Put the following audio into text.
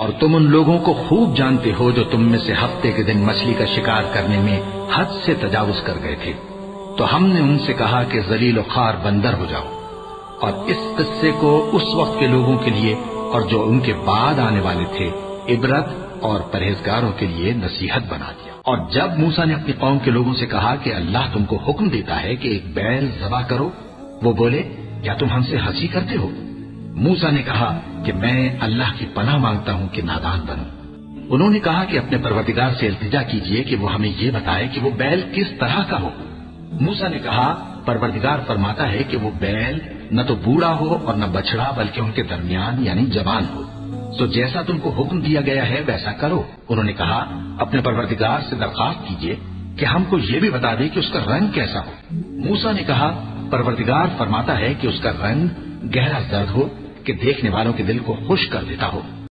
और तुम उन लोगों को खूब जानते हो जो तुम में से हफ्ते के दिन मछली का शिकार करने में हद से तजावुज कर गए थे। तो हमने उनसे कहा कि जलील और खार बंदर हो जाओ, और इस किस्से को उस वक्त के लोगों के लिए और जो उनके बाद आने वाले थे इबरत और परहेजगारों के लिए नसीहत बना दिया। और जब मूसा ने अपनी कौम के लोगों से कहा कि अल्लाह तुमको हुक्म देता है कि एक बैल ज़बह करो, वो बोले, क्या तुम हमसे हंसी करते हो? मूसा ने कहा कि मैं अल्लाह की पनाह मांगता हूं कि नादान बनूं। उन्होंने कहा कि अपने परवरदिगार से इल्तिजा कीजिए कि वो हमें ये बताए कि वो बैल किस तरह का हो। मूसा ने कहा, परवरदिगार फरमाता है कि वो बैल न तो बूढ़ा हो और न बछड़ा, बल्कि उनके दरमियान यानी जवान हो। तो जैसा तुमको हुक्म दिया गया है वैसा करो। उन्होंने कहा, अपने परवरदिगार से दरखास्त कीजिए कि हमको ये भी बता दे कि उसका रंग कैसा हो। मूसा ने कहा, परवरदिगार फरमाता है कि उसका रंग गहरा जर्द हो कि देखने वालों के दिल को खुश कर देता हो।